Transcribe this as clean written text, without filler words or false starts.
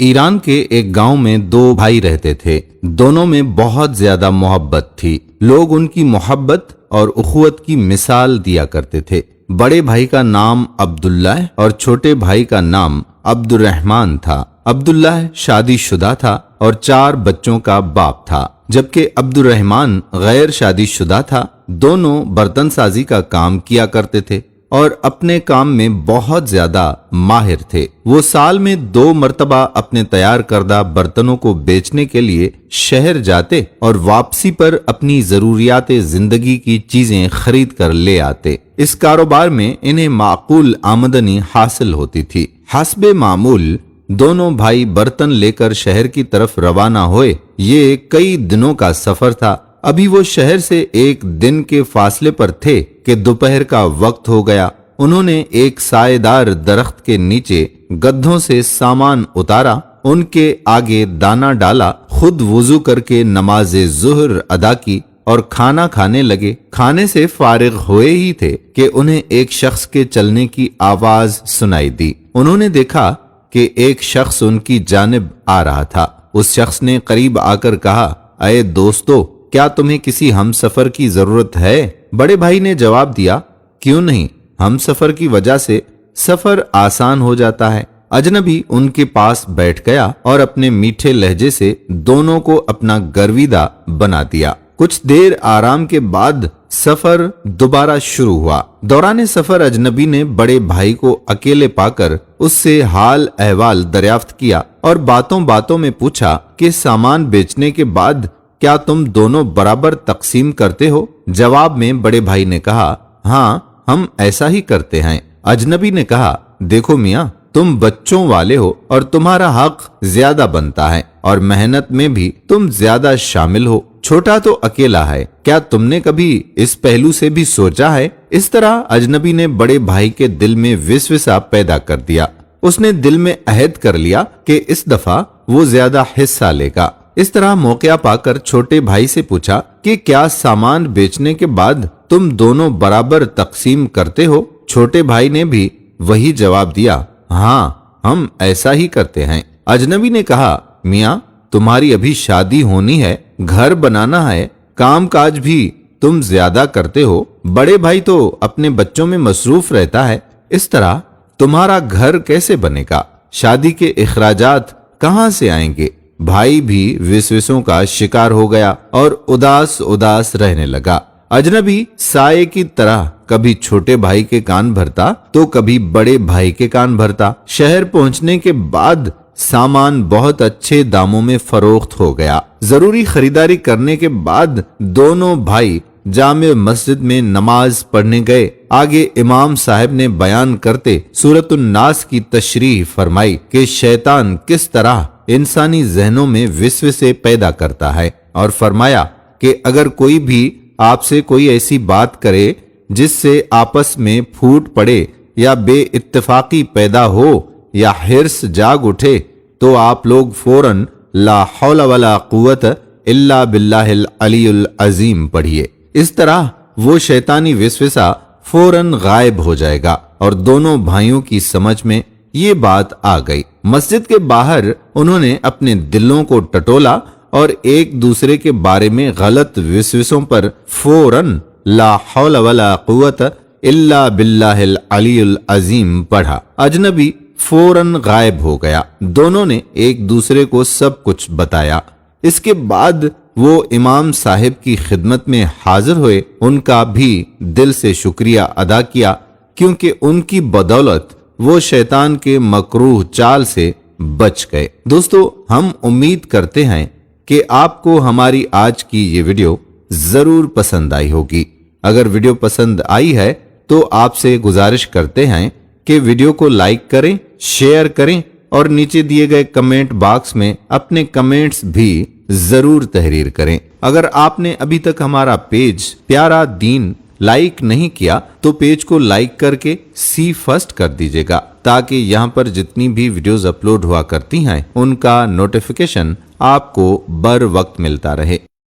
Iran के एक गांव में दो भाई रहते थे। दोनों में बहुत ज्यादा मोहब्बत थी। लोग उनकी मोहब्बत और उखुवत की मिसाल दिया करते थे। बड़े भाई का नाम अब्दुल्लाह और छोटे भाई का नाम अब्दुर्रहमान था। अब्दुल्लाह शादीशुदा था और 4 बच्चों का बाप था, जबकि अब्दुर्रहमान गैर शादीशुदा था। दोनों बर्तन साजी का काम किया करते थे और अपने काम में बहुत ज्यादा माहिर थे। वो साल में 2 मर्तबा अपने तैयार करदा बर्तनों को बेचने के लिए शहर जाते और वापसी पर अपनी जरूरियात जिंदगी की चीजें खरीद कर ले आते। इस कारोबार में इन्हें माकूल आमदनी हासिल होती थी। हस्बे मामूल दोनों भाई बर्तन लेकर शहर की तरफ रवाना हुए। ये कई दिनों का सफर था। अभी वो शहर से एक दिन के फासले पर थे कि दोपहर का वक्त हो गया। उन्होंने एक साएदार दरख्त के नीचे गद्दों से सामान उतारा, उनके आगे दाना डाला, खुद वुजू करके नमाज़े ज़ुहर अदा की और खाना खाने लगे। खाने से फारिग हुए ही थे कि उन्हें एक शख्स के चलने की आवाज सुनाई दी। उन्होंने देखा कि एक शख्स उनकी जानिब आ रहा था। उस शख्स ने करीब आकर कहा, अये दोस्तों, क्या तुम्हें किसी हमसफर की जरूरत है? बड़े भाई ने जवाब दिया, क्यों नहीं, हम सफर की वजह से सफर आसान हो जाता है। अजनबी उनके पास बैठ गया और अपने मीठे लहजे से दोनों को अपना गर्विदा बना दिया। कुछ देर आराम के बाद सफर दोबारा शुरू हुआ। दौरान सफर अजनबी ने बड़े भाई को अकेले पाकर उससे हाल अहवाल दरियाफ्त किया और बातों बातों में पूछा कि सामान बेचने के बाद क्या तुम दोनों बराबर तकसीम करते हो? जवाब में बड़े भाई ने कहा, हाँ, हम ऐसा ही करते हैं। अजनबी ने कहा, देखो मियाँ, तुम बच्चों वाले हो और तुम्हारा हक ज्यादा बनता है और मेहनत में भी तुम ज्यादा शामिल हो। छोटा तो अकेला है, क्या तुमने कभी इस पहलू से भी सोचा है? इस तरह अजनबी ने बड़े भाई के दिल में विस्वसा पैदा कर दिया। उसने दिल में अहद कर लिया कि इस दफा वो ज्यादा हिस्सा लेगा। इस तरह मौका पाकर छोटे भाई से पूछा कि क्या सामान बेचने के बाद तुम दोनों बराबर तकसीम करते हो? छोटे भाई ने भी वही जवाब दिया, हाँ, हम ऐसा ही करते हैं। अजनबी ने कहा, मियाँ, तुम्हारी अभी शादी होनी है, घर बनाना है, काम काज भी तुम ज्यादा करते हो। बड़े भाई तो अपने बच्चों में मसरूफ रहता है। इस तरह तुम्हारा घर कैसे बनेगा? शादी के इखराजात कहाँ से आएंगे? भाई भी विस्वसों का शिकार हो गया और उदास उदास रहने लगा। अजनबी साये की तरह कभी छोटे भाई के कान भरता तो कभी बड़े भाई के कान भरता। शहर पहुंचने के बाद सामान बहुत अच्छे दामों में फरोख्त हो गया। जरूरी खरीदारी करने के बाद दोनों भाई जामे मस्जिद में नमाज पढ़ने गए। आगे इमाम साहब ने बयान करते सूरतुन नास की तशरीह फरमाई कि शैतान किस तरह इंसानी जहनों में विस्वसे पैदा करता है और फरमाया कि अगर कोई भी आपसे कोई ऐसी बात करे जिससे आपस में फूट पड़े या बेइत्तेफाकी पैदा हो या हिर्स जाग उठे तो आप लोग फौरन ला हौला वला कुव्वत इल्ला बिल्लाहिल अलीयुल अजीम पढ़िए। इस तरह वो शैतानी विस्वसा फौरन गायब हो जाएगा और दोनों भाइयों की समझ में ये बात आ गई। मस्जिद के बाहर उन्होंने अपने दिलों को टटोला और एक दूसरे के बारे में गलत विश्वासों पर फौरन ला हौला वला कुव्वत इल्ला बिल्लाहिल अलीयुल अजीम पढ़ा। अजनबी फौरन गायब हो गया। दोनों ने एक दूसरे को सब कुछ बताया। इसके बाद वो इमाम साहिब की खिदमत में हाजिर हुए। उनका भी दिल से शुक्रिया अदा किया, क्योंकि उनकी बदौलत वो शैतान के मकरूह चाल से बच गए। दोस्तों, हम उम्मीद करते हैं कि आपको हमारी आज की ये वीडियो जरूर पसंद आई होगी। अगर वीडियो पसंद आई है तो आपसे गुजारिश करते हैं कि वीडियो को लाइक करें, शेयर करें और नीचे दिए गए कमेंट बॉक्स में अपने कमेंट्स भी जरूर तहरीर करें। अगर आपने अभी तक हमारा पेज प्यारा दीन लाइक नहीं किया तो पेज को लाइक करके सी फर्स्ट कर दीजिएगा, ताकि यहाँ पर जितनी भी वीडियोस अपलोड हुआ करती हैं उनका नोटिफिकेशन आपको बर वक्त मिलता रहे।